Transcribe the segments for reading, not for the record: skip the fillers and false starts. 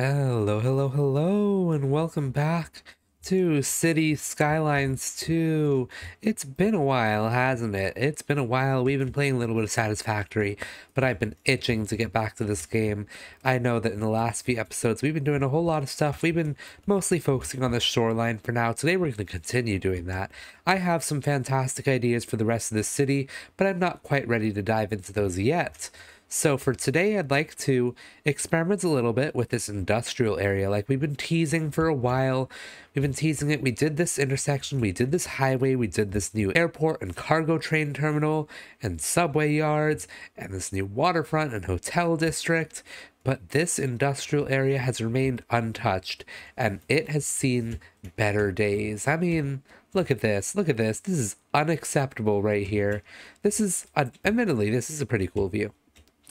Hello, hello, hello, and welcome back to Cities Skylines 2. It's been a while, hasn't it? It's been a while. We've been playing a little bit of Satisfactory, but I've been itching to get back to this game. I know that in the last few episodes, we've been doing a whole lot of stuff. We've been mostly focusing on the shoreline for now. Today, we're going to continue doing that. I have some fantastic ideas for the rest of the city, but I'm not quite ready to dive into those yet. So for today, I'd like to experiment a little bit with this industrial area. Like we've been teasing for a while. We've been teasing it. We did this intersection. We did this highway. We did this new airport and cargo train terminal and subway yards and this new waterfront and hotel district. But this industrial area has remained untouched and it has seen better days. I mean, look at this. Look at this. This is unacceptable right here. This is, admittedly, this is a pretty cool view.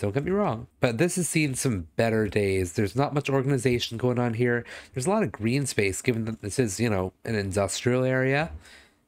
Don't get me wrong, but this has seen some better days. There's not much organization going on here. There's a lot of green space, given that this is, you know, an industrial area.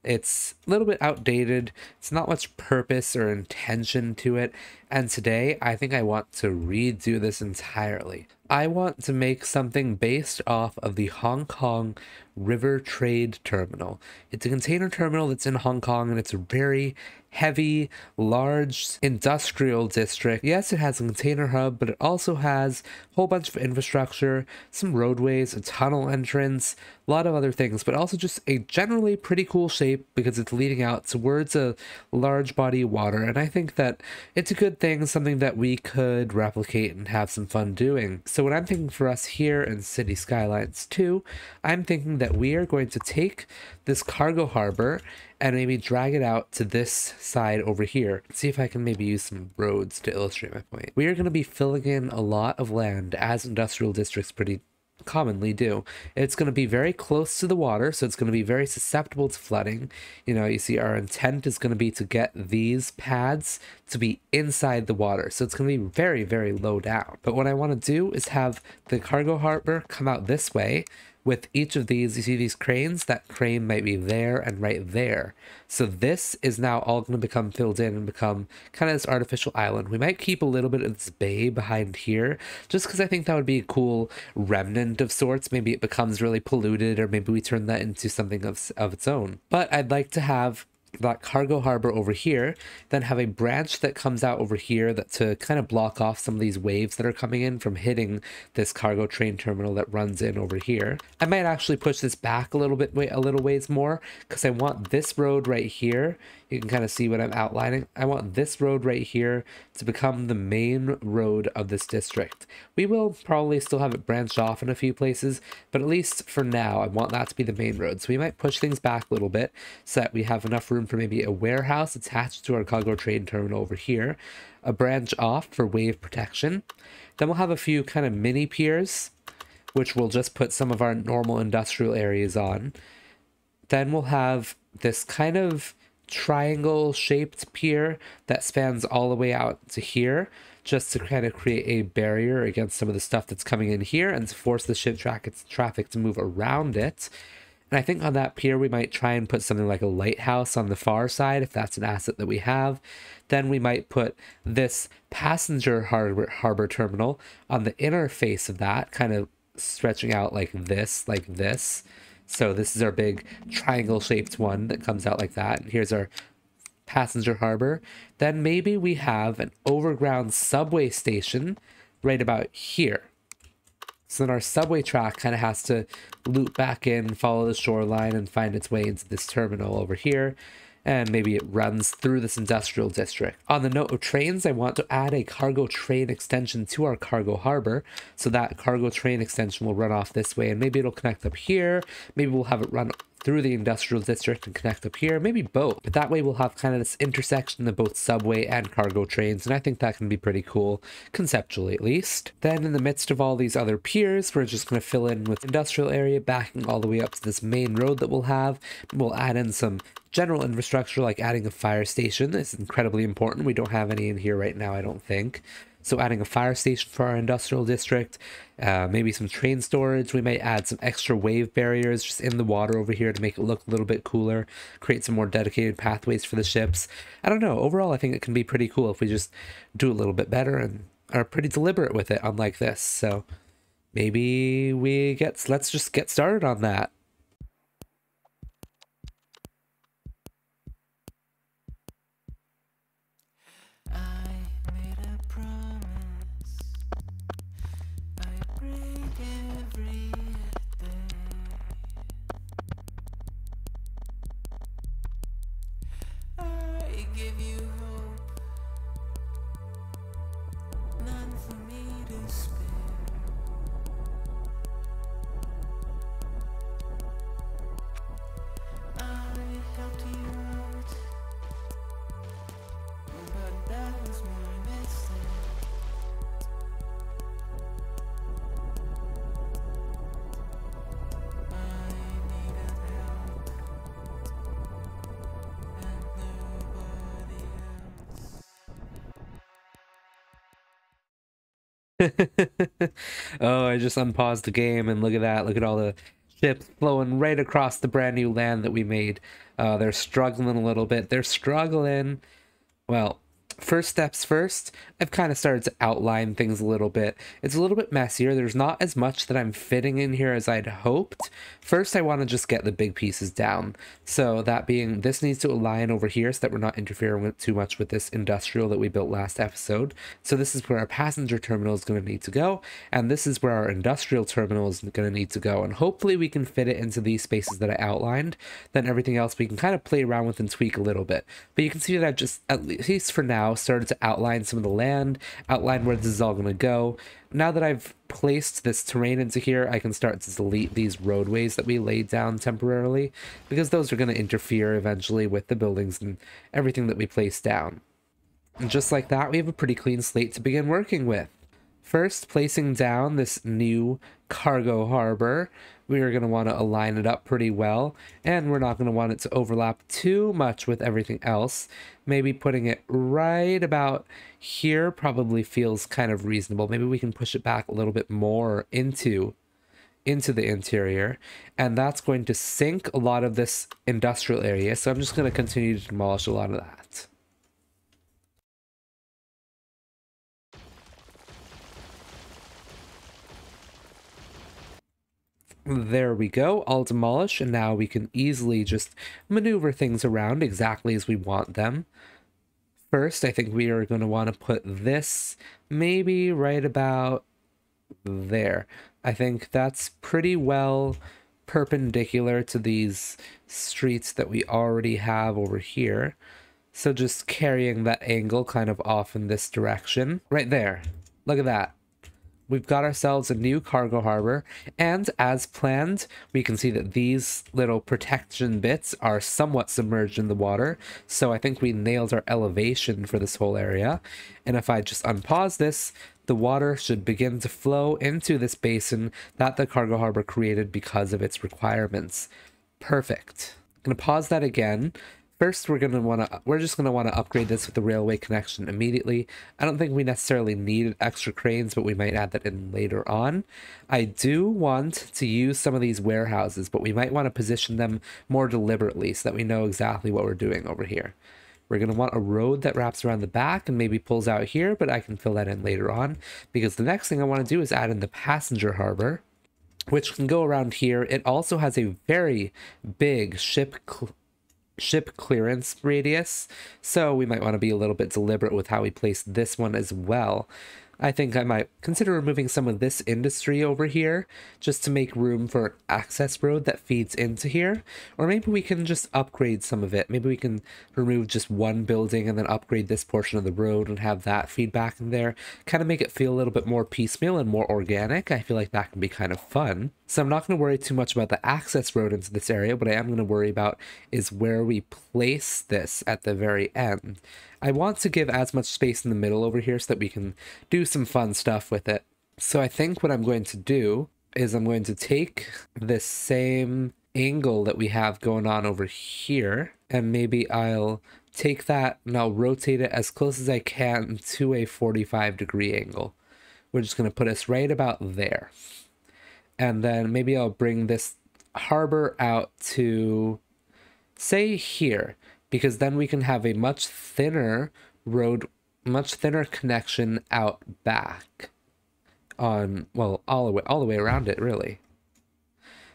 It's a little bit outdated. It's not much purpose or intention to it. And today, I think I want to redo this entirely. I want to make something based off of the Hong Kong River Trade Terminal. It's a container terminal that's in Hong Kong, and it's a very heavy, large industrial district. Yes, it has a container hub, but it also has a whole bunch of infrastructure, some roadways, a tunnel entrance, a lot of other things, but also just a generally pretty cool shape because it's leading out towards a large body of water. And I think that it's a good thing, something that we could replicate and have some fun doing. So what I'm thinking for us here in City Skylines 2, I'm thinking that we are going to take this cargo harbor and maybe drag it out to this side over here. See if I can maybe use some roads to illustrate my point. We are going to be filling in a lot of land, as industrial districts pretty commonly do. It's going to be very close to the water, so it's going to be very susceptible to flooding. You know, you see our intent is going to be to get these pads to be inside the water, so it's going to be very, very low down. But what I want to do is have the cargo harbor come out this way. With each of these, you see these cranes? That crane might be there and right there. So this is now all going to become filled in and become kind of this artificial island. We might keep a little bit of this bay behind here, just because I think that would be a cool remnant of sorts. Maybe it becomes really polluted, or maybe we turn that into something of its own. But I'd like to have that cargo harbor over here, then have a branch that comes out over here that to kind of block off some of these waves that are coming in from hitting this cargo train terminal that runs in over here. I might actually push this back a little bit, a little ways more, because I want this road right here. You can kind of see what I'm outlining. I want this road right here to become the main road of this district. We will probably still have it branched off in a few places, but at least for now, I want that to be the main road. So we might push things back a little bit so that we have enough room for maybe a warehouse attached to our cargo trade terminal over here, a branch off for wave protection. Then we'll have a few kind of mini piers, which we'll just put some of our normal industrial areas on. Then we'll have this kind of triangle shaped pier that spans all the way out to here, just to kind of create a barrier against some of the stuff that's coming in here and to force the ship traffic to move around it. And I think on that pier, we might try and put something like a lighthouse on the far side, if that's an asset that we have. Then we might put this passenger harbor terminal on the inner face of that, kind of stretching out like this, like this. So this is our big triangle-shaped one that comes out like that. And here's our passenger harbor. Then maybe we have an overground subway station right about here. So then our subway track kind of has to loop back in, follow the shoreline, and find its way into this terminal over here. And maybe it runs through this industrial district. On the note of trains, I want to add a cargo train extension to our cargo harbor. So that cargo train extension will run off this way, and maybe it'll connect up here. Maybe we'll have it run through the industrial district and connect up here, maybe both. But that way we'll have kind of this intersection of both subway and cargo trains, and I think that can be pretty cool, conceptually at least. Then in the midst of all these other piers, we're just going to fill in with industrial area, backing all the way up to this main road that we'll have. We'll add in some general infrastructure, like adding a fire station. It's incredibly important. We don't have any in here right now, I don't think. So adding a fire station for our industrial district, maybe some train storage. We might add some extra wave barriers just in the water over here to make it look a little bit cooler, create some more dedicated pathways for the ships. I don't know. Overall, I think it can be pretty cool if we just do a little bit better and are pretty deliberate with it, unlike this. So maybe let's just get started on that. I made a promise. I break every day. I give you hope, none for me to spare. I helped you out, but that was my mistake. I needed help, and nobody else. Oh, I just unpaused the game and look at that. Look at all the ships flowing right across the brand new land that we made. They're struggling a little bit. They're struggling. Well, first steps first, I've kind of started to outline things a little bit. It's a little bit messier. There's not as much that I'm fitting in here as I'd hoped. First, I want to just get the big pieces down. So that being, this needs to align over here so that we're not interfering with too much with this industrial that we built last episode. So this is where our passenger terminal is going to need to go, and this is where our industrial terminal is going to need to go. And hopefully we can fit it into these spaces that I outlined. Then everything else we can kind of play around with and tweak a little bit. But you can see that I've just, at least for now, started to outline some of the land, outline where this is all going to go. Now that I've placed this terrain into here, I can start to delete these roadways that we laid down temporarily, because those are going to interfere eventually with the buildings and everything that we placed down. And just like that, we have a pretty clean slate to begin working with. First, placing down this new cargo harbor, we are going to want to align it up pretty well, and we're not going to want it to overlap too much with everything else. Maybe putting it right about here probably feels kind of reasonable. Maybe we can push it back a little bit more into the interior, and that's going to sink a lot of this industrial area, so I'm just going to continue to demolish a lot of that. There we go, all demolished, and now we can easily just maneuver things around exactly as we want them. First, I think we are going to want to put this maybe right about there. I think that's pretty well perpendicular to these streets that we already have over here. So just carrying that angle kind of off in this direction. Right there. Look at that. We've got ourselves a new cargo harbor, and as planned, we can see that these little protection bits are somewhat submerged in the water, so I think we nailed our elevation for this whole area. And if I just unpause this, the water should begin to flow into this basin that the cargo harbor created because of its requirements. Perfect. I'm going to pause that again. First, we're just gonna want to upgrade this with the railway connection immediately. I don't think we necessarily need extra cranes, but we might add that in later on. I do want to use some of these warehouses, but we might want to position them more deliberately so that we know exactly what we're doing over here. We're going to want a road that wraps around the back and maybe pulls out here, but I can fill that in later on, because the next thing I want to do is add in the passenger harbor, which can go around here. It also has a very big ship clearance radius, so we might want to be a little bit deliberate with how we place this one as well. I think I might consider removing some of this industry over here just to make room for an access road that feeds into here. Or maybe we can just upgrade some of it. Maybe we can remove just one building and then upgrade this portion of the road and have that feedback in there. Kind of make it feel a little bit more piecemeal and more organic. I feel like that can be kind of fun. So I'm not going to worry too much about the access road into this area. What I am going to worry about is where we place this at the very end. I want to give as much space in the middle over here so that we can do some fun stuff with it. So I think what I'm going to do is I'm going to take this same angle that we have going on over here, and maybe I'll take that and I'll rotate it as close as I can to a 45-degree angle. We're just going to put us right about there. And then maybe I'll bring this harbor out to, say, here, because then we can have a much thinner road, much thinner connection out back. on, well, all the way around it, really.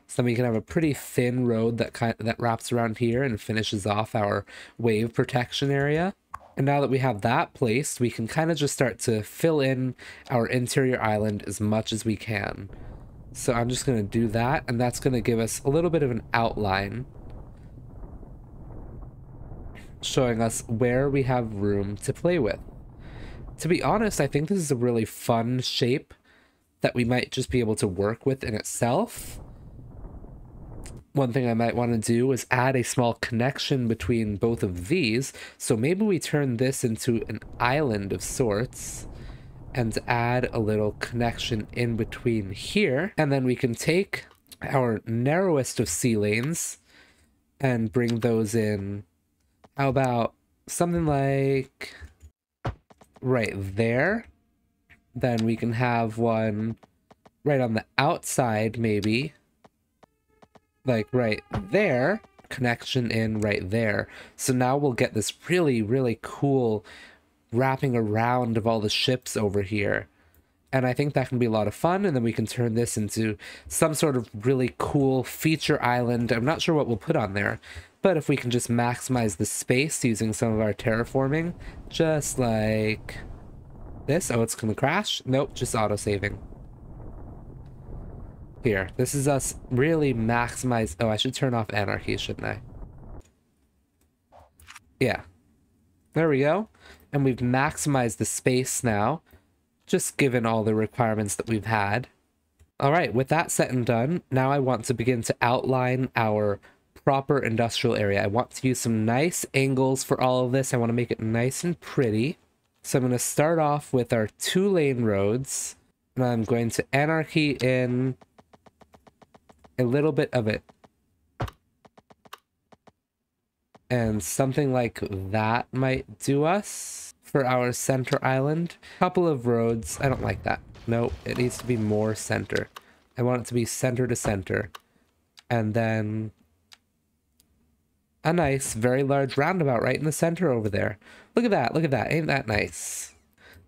So then we can have a pretty thin road that wraps around here and finishes off our wave protection area. And now that we have that placed, we can kind of just start to fill in our interior island as much as we can. So I'm just going to do that, and that's going to give us a little bit of an outline, showing us where we have room to play with. To be honest, I think this is a really fun shape that we might just be able to work with in itself. One thing I might want to do is add a small connection between both of these. So maybe we turn this into an island of sorts and add a little connection in between here. And then we can take our narrowest of sea lanes and bring those in. How about something like right there? Then we can have one right on the outside, maybe. Like right there, connection in right there. So now we'll get this really, really cool wrapping around of all the ships over here. And I think that can be a lot of fun. And then we can turn this into some sort of really cool feature island. I'm not sure what we'll put on there, but if we can just maximize the space using some of our terraforming, just like this. Oh, it's gonna crash? Nope, just auto-saving. Here, this is us really maximize. Oh, I should turn off anarchy, shouldn't I? Yeah. There we go. And we've maximized the space now, just given all the requirements that we've had. All right, with that set and done, now I want to begin to outline our proper industrial area. I want to use some nice angles for all of this. I want to make it nice and pretty. So I'm going to start off with our 2-lane roads, and I'm going to anarchy in a little bit of it. And something like that might do us for our center island. Couple of roads. I don't like that. Nope, it needs to be more center. I want it to be center to center. And then a nice, very large roundabout right in the center over there. Look at that, look at that. Ain't that nice?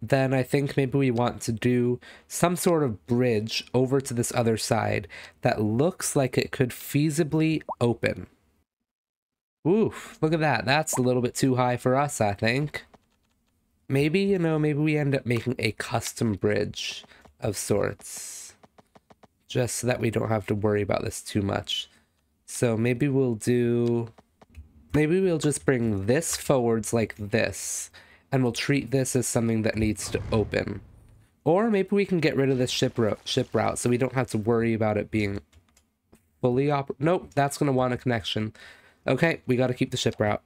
Then I think maybe we want to do some sort of bridge over to this other side that looks like it could feasibly open. Oof, look at that. That's a little bit too high for us, I think. Maybe, you know, maybe we end up making a custom bridge of sorts, just so that we don't have to worry about this too much. So maybe we'll just bring this forwards like this, and we'll treat this as something that needs to open. Or maybe we can get rid of this ship route so we don't have to worry about it being fully Nope, that's going to want a connection. Okay, we got to keep the ship route.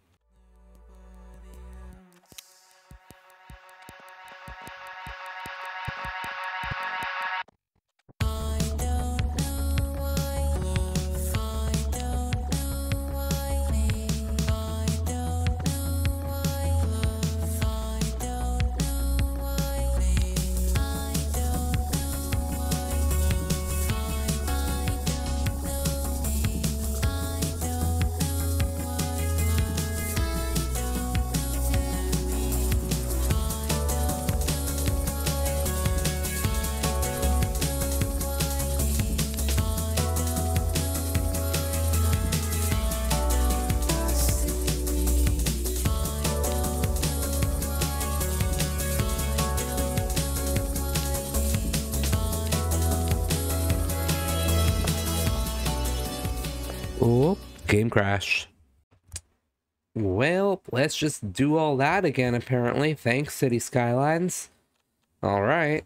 Oh, game crash. Well, let's just do all that again, apparently. Thanks, Cities Skylines. All right.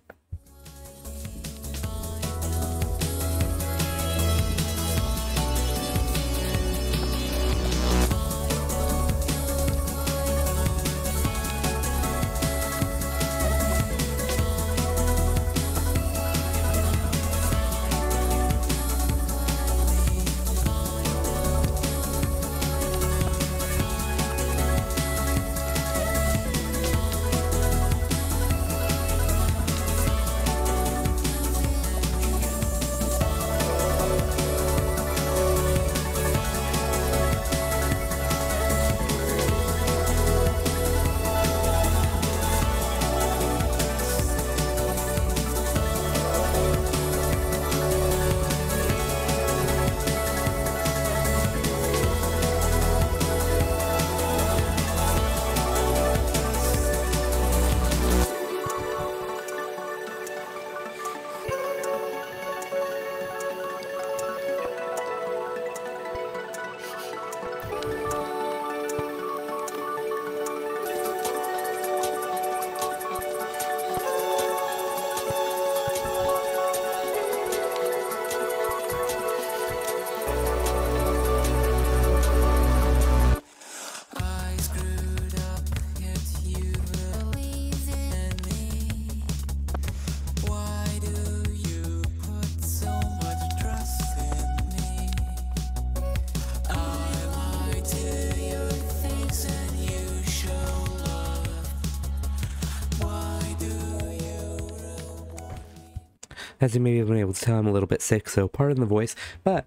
As you may have been able to tell, I'm a little bit sick, so pardon the voice, but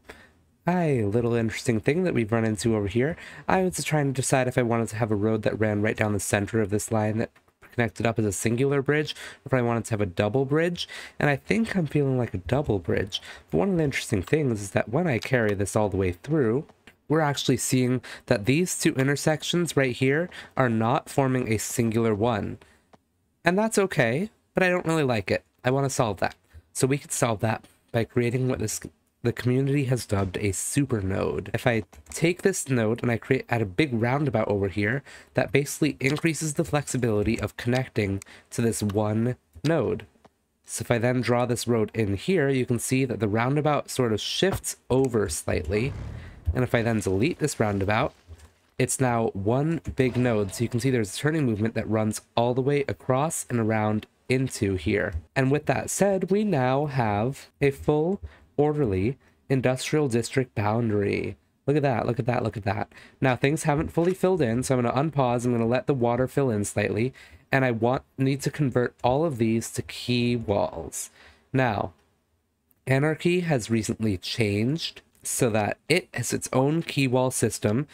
a little interesting thing that we've run into over here. I was trying to decide if I wanted to have a road that ran right down the center of this line that connected up as a singular bridge, or if I wanted to have a double bridge, and I think I'm feeling like a double bridge. But one of the interesting things is that when I carry this all the way through, we're actually seeing that these two intersections right here are not forming a singular one. And that's okay, but I don't really like it. I want to solve that. So we could solve that by creating what the community has dubbed a super node. If I take this node and I add a big roundabout over here, that basically increases the flexibility of connecting to this one node. So if I then draw this road in here, you can see that the roundabout sort of shifts over slightly. And if I then delete this roundabout, it's now one big node. So you can see there's a turning movement that runs all the way across and around into here. And with that said, we now have a full orderly industrial district boundary. Look at that, look at that, look at that. Now things haven't fully filled in, so I'm going to unpause. I'm going to let the water fill in slightly, and I need to convert all of these to quay walls. Now, Anarchy has recently changed so that it has its own quay wall system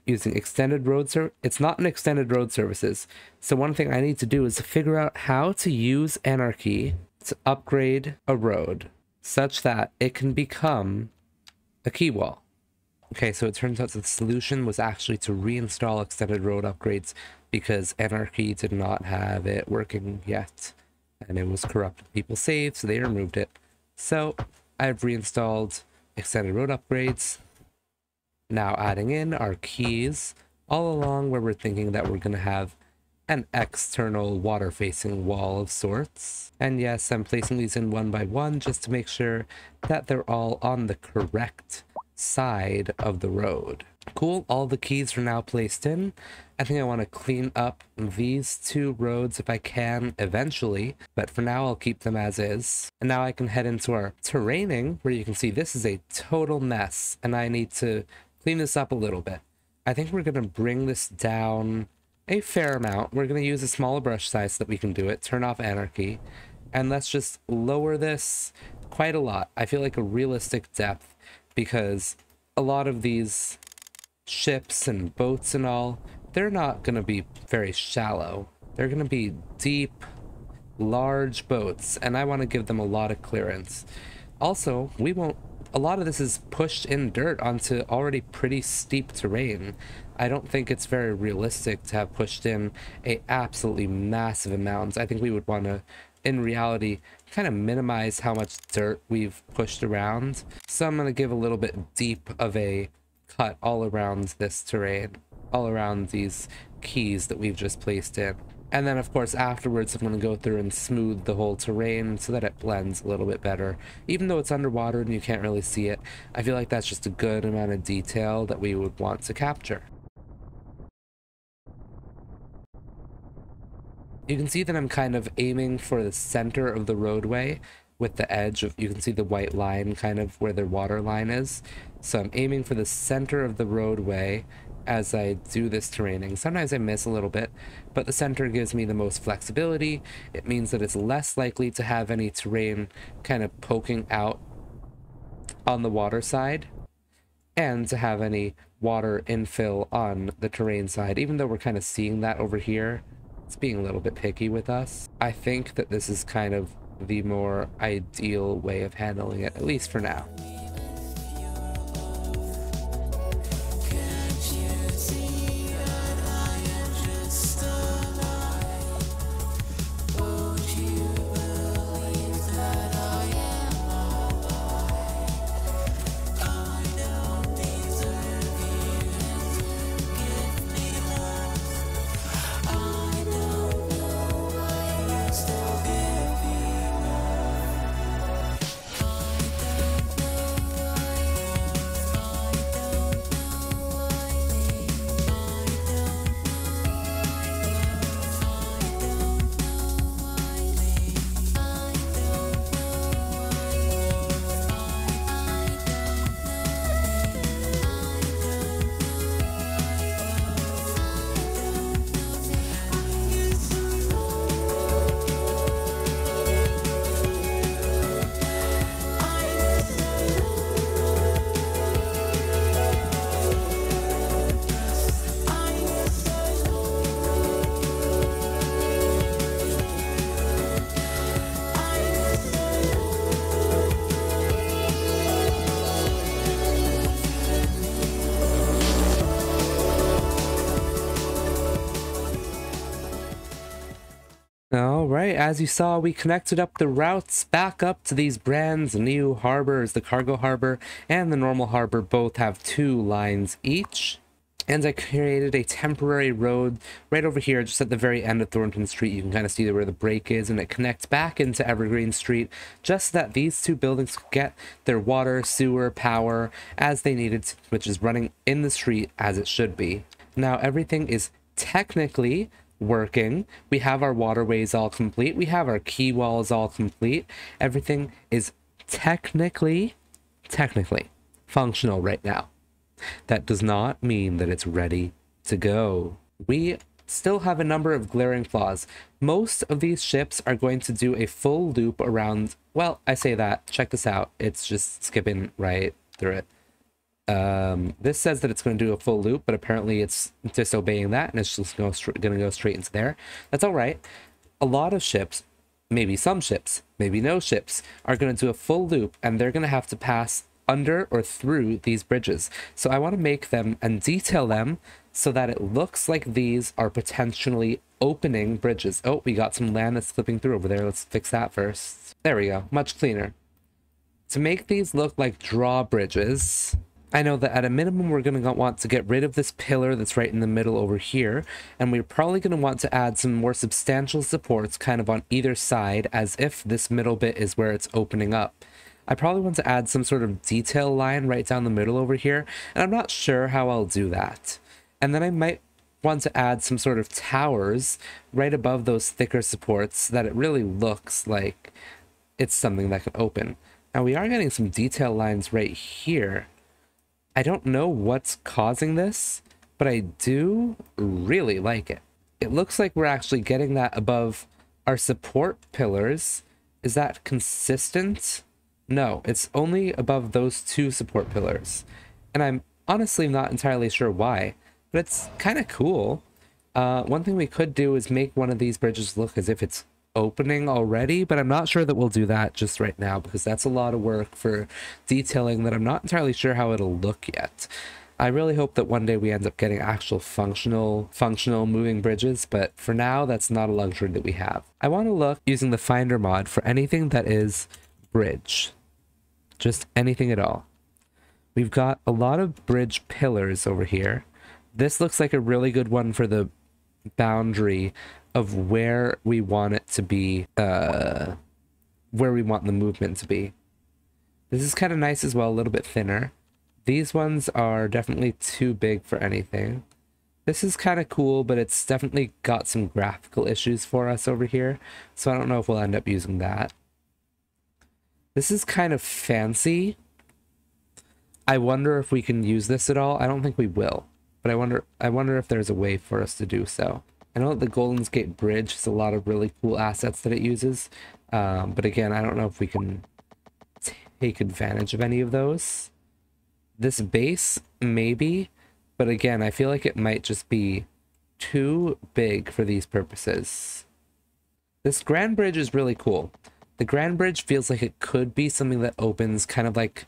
using extended road it's not an extended road services. So one thing I need to do is figure out how to use Anarchy to upgrade a road such that it can become a quay wall. Okay, so it turns out that the solution was actually to reinstall extended road upgrades because Anarchy did not have it working yet. And it was corrupted. People saved, so they removed it. So I've reinstalled extended road upgrades. Now adding in our keys all along where we're thinking that we're going to have an external water-facing wall of sorts. And yes, I'm placing these in one by one just to make sure that they're all on the correct side of the road. Cool, all the keys are now placed in. I think I want to clean up these two roads if I can eventually, but for now I'll keep them as is. And now I can head into our terraining, where you can see this is a total mess, and I need to clean this up a little bit. I think we're going to bring this down a fair amount. We're going to use a smaller brush size so that we can do it. Turn off Anarchy. And let's just lower this quite a lot. I feel like a realistic depth, because a lot of these ships and boats and all, they're not going to be very shallow. They're going to be deep, large boats, and I want to give them a lot of clearance. Also, a lot of this is pushed in dirt onto already pretty steep terrain. I don't think it's very realistic to have pushed in a absolutely massive amount. I think we would want to, in reality, kind of minimize how much dirt we've pushed around. So I'm going to give a little bit deep of a cut all around this terrain, all around these keys that we've just placed in. And then, of course, afterwards, I'm going to go through and smooth the whole terrain so that it blends a little bit better. Even though it's underwater and you can't really see it, I feel like that's just a good amount of detail that we would want to capture. You can see that I'm kind of aiming for the center of the roadway with the edge of, you can see the white line kind of where the water line is. So I'm aiming for the center of the roadway as I do this terraining. Sometimes I miss a little bit, but the center gives me the most flexibility. It means that it's less likely to have any terrain kind of poking out on the water side, and to have any water infill on the terrain side. Even though we're kind of seeing that over here, it's being a little bit picky with us. I think that this is kind of the more ideal way of handling it, at least for now. right, as you saw, we connected up the routes back up to these brand new harbors. The cargo harbor and the normal harbor both have 2 lines each. And I created a temporary road right over here, just at the very end of Thornton Street. You can kind of see where the break is, and it connects back into Evergreen Street, just so that these 2 buildings could get their water, sewer, power as they needed to, which is running in the street as it should be. Now everything is technically working. We have our waterways all complete. We have our quay walls all complete. Everything is technically functional right now. That does not mean that it's ready to go. We still have a number of glaring flaws. Most of these ships are going to do a full loop around, well, I say that, check this out. It's just skipping right through it. This says that it's going to do a full loop, but apparently it's disobeying that, and it's just going to go straight into there. That's all right. A lot of ships, maybe some ships, maybe no ships, are going to do a full loop, and they're going to have to pass under or through these bridges. So I want to make them and detail them so that it looks like these are potentially opening bridges. Oh, we got some land that's slipping through over there. Let's fix that first. There we go. Much cleaner. To make these look like drawbridges, I know that at a minimum we're going to want to get rid of this pillar that's right in the middle over here, and we're probably going to want to add some more substantial supports kind of on either side, as if this middle bit is where it's opening up. I probably want to add some sort of detail line right down the middle over here, and I'm not sure how I'll do that. And then I might want to add some sort of towers right above those thicker supports so that it really looks like it's something that can open. Now we are getting some detail lines right here. I don't know what's causing this, but I do really like it. It looks like we're actually getting that above our support pillars. Is that consistent? No, it's only above those 2 support pillars. And I'm honestly not entirely sure why, but it's kind of cool. One thing we could do is make one of these bridges look as if it's opening already, but I'm not sure that we'll do that just right now, because that's a lot of work for detailing that I'm not entirely sure how it'll look yet. I really hope that one day we end up getting actual functional moving bridges, but for now, that's not a luxury that we have. I want to look using the Finder mod for anything that is bridge. Just anything at all. We've got a lot of bridge pillars over here. This looks like a really good one for the boundary of where we want it to be, where we want the movement to be. This is kind of nice as well, a little bit thinner. These ones are definitely too big for anything. This is kind of cool, but it's definitely got some graphical issues for us over here, so I don't know if we'll end up using that. This is kind of fancy. I wonder if we can use this at all. I don't think we will, but I wonder if there's a way for us to do so. I know that the Golden Gate Bridge has a lot of really cool assets that it uses, but again, I don't know if we can take advantage of any of those. This base, maybe, but again, I feel like it might just be too big for these purposes. This Grand Bridge is really cool. The Grand Bridge feels like it could be something that opens kind of like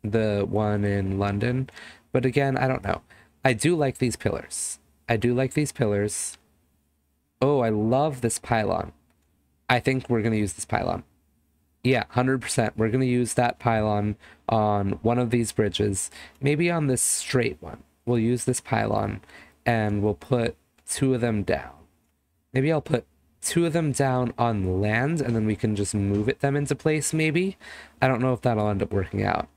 the one in London. But again, I don't know. I do like these pillars. I do like these pillars. Oh, I love this pylon. I think we're going to use this pylon. Yeah, 100%. We're going to use that pylon on one of these bridges. Maybe on this straight one. We'll use this pylon and we'll put 2 of them down. Maybe I'll put 2 of them down on land, and then we can just move them into place, maybe. I don't know if that'll end up working out.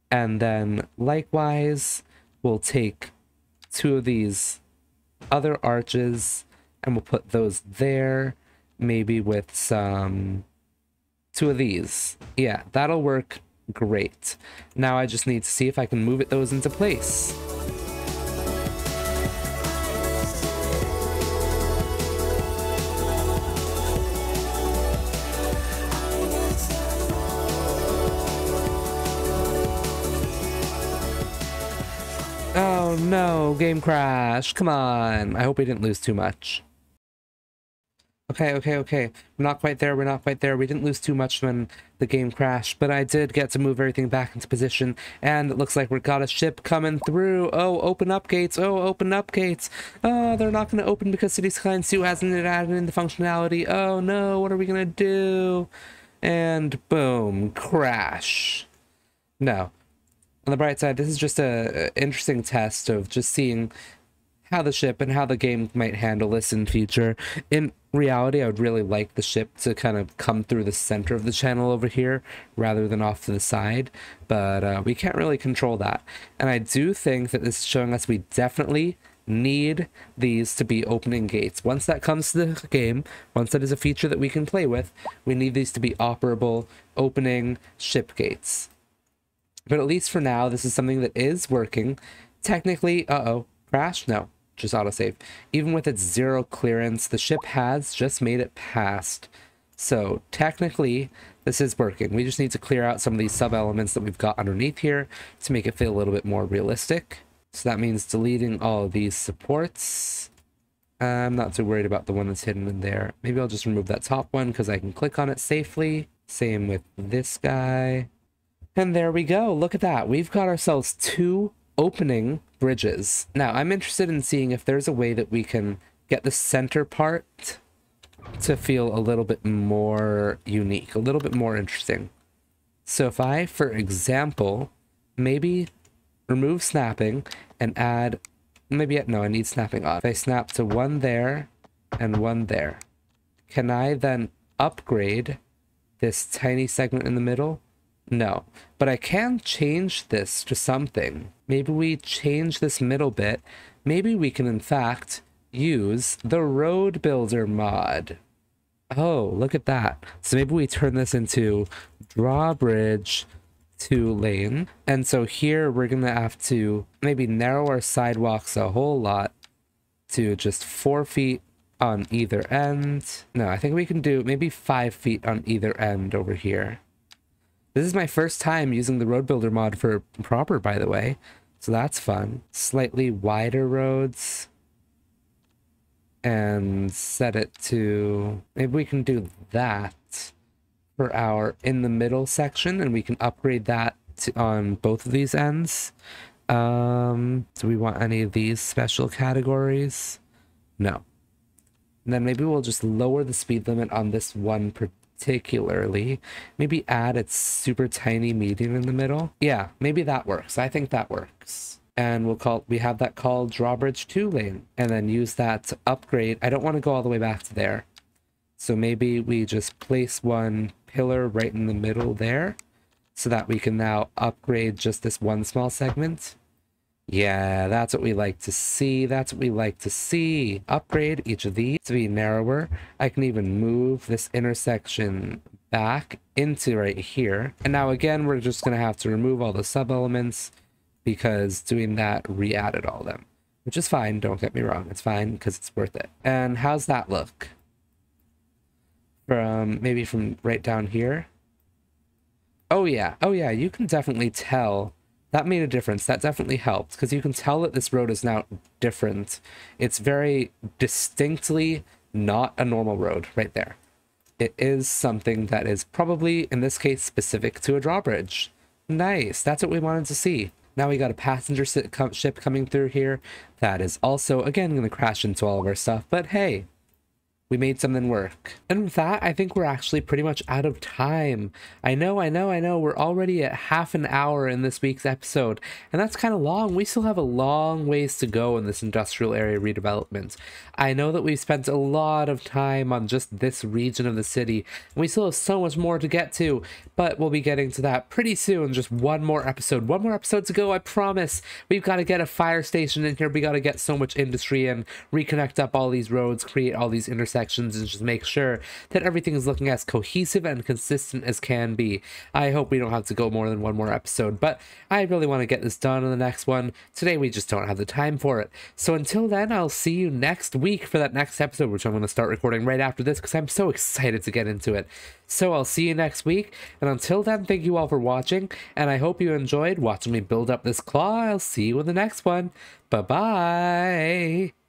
And then, likewise, we'll take 2 of these other arches, and we'll put those there, maybe with some 2 of these. Yeah, that'll work great. Now I just need to see if I can move those into place. Oh no, game crash. Come on. I hope we didn't lose too much. Okay, okay, okay. We're not quite there. We're not quite there. We didn't lose too much when the game crashed, but I did get to move everything back into position, and it looks like we've got a ship coming through. Oh, open up gates. Oh, open up gates. Oh, they're not going to open because Cities Skylines 2 hasn't added in the functionality. Oh, no. What are we going to do? And boom, crash. No. On the bright side, this is just a interesting test of just seeing how the ship and how the game might handle this in future. In reality, I would really like the ship to kind of come through the center of the channel over here rather than off to the side, but we can't really control that. And I do think that this is showing us we definitely need these to be opening gates. Once that comes to the game, once that is a feature that we can play with, we need these to be operable opening ship gates. But at least for now, this is something that is working. Technically, uh-oh, crash? No, just autosave. Even with its 0 clearance, the ship has just made it past. So technically, this is working. We just need to clear out some of these sub-elements that we've got underneath here to make it feel a little bit more realistic. So that means deleting all of these supports. I'm not too worried about the one that's hidden in there. Maybe I'll just remove that top one because I can click on it safely. Same with this guy. And there we go. Look at that. We've got ourselves 2 opening bridges. Now, I'm interested in seeing if there's a way that we can get the center part to feel a little bit more unique, a little bit more interesting. So if I, for example, maybe remove snapping and add, maybe, no, I need snapping on. If I snap to one there and one there, can I then upgrade this tiny segment in the middle? No, but I can change this to something. Maybe we change this middle bit. Maybe we can, in fact, use the road builder mod. Oh, look at that. So maybe we turn this into drawbridge 2 lane. And so here we're going to have to maybe narrow our sidewalks a whole lot to just 4 feet on either end. No, I think we can do maybe 5 feet on either end over here. This is my first time using the road builder mod for proper, by the way. So that's fun. Slightly wider roads. And set it to... maybe we can do that for our in the middle section. And we can upgrade that to, on both of these ends. Do we want any of these special categories? No. And then maybe we'll just lower the speed limit on this one particularly. Maybe add its super tiny median in the middle. Yeah, maybe that works. I think that works. And we have that called drawbridge 2 lane, and then use that to upgrade. I don't want to go all the way back to there. So maybe we just place one pillar right in the middle there so that we can now upgrade just this one small segment. Yeah, that's what we like to see. That's what we like to see. Upgrade each of these to be narrower. I can even move this intersection back into right here. And now again, we're just going to have to remove all the sub-elements because doing that re-added all of them. Which is fine, don't get me wrong. It's fine because it's worth it. And how's that look? Maybe from right down here? Oh yeah, you can definitely tell. That made a difference. That definitely helped because you can tell that this road is now different. It's very distinctly not a normal road right there. It is something that is probably, in this case, specific to a drawbridge. Nice. That's what we wanted to see. Now we got a passenger ship coming through here. That is also, again, going to crash into all of our stuff. But hey, we made something work. And with that, I think we're actually pretty much out of time. I know. We're already at half an hour in this week's episode, and that's kind of long. We still have a long ways to go in this industrial area redevelopment. I know that we've spent a lot of time on just this region of the city, and we still have so much more to get to, but we'll be getting to that pretty soon. Just one more episode to go, I promise. We've got to get a fire station in here. We got to get so much industry and reconnect up all these roads, create all these intersections, and just make sure that everything is looking as cohesive and consistent as can be. I hope we don't have to go more than one more episode, but I really want to get this done on the next one. Today we just don't have the time for it. So until then, I'll see you next week for that next episode, which I'm going to start recording right after this because I'm so excited to get into it. So I'll see you next week, and until then, thank you all for watching, and I hope you enjoyed watching me build up this claw. I'll see you in the next one. Bye-bye!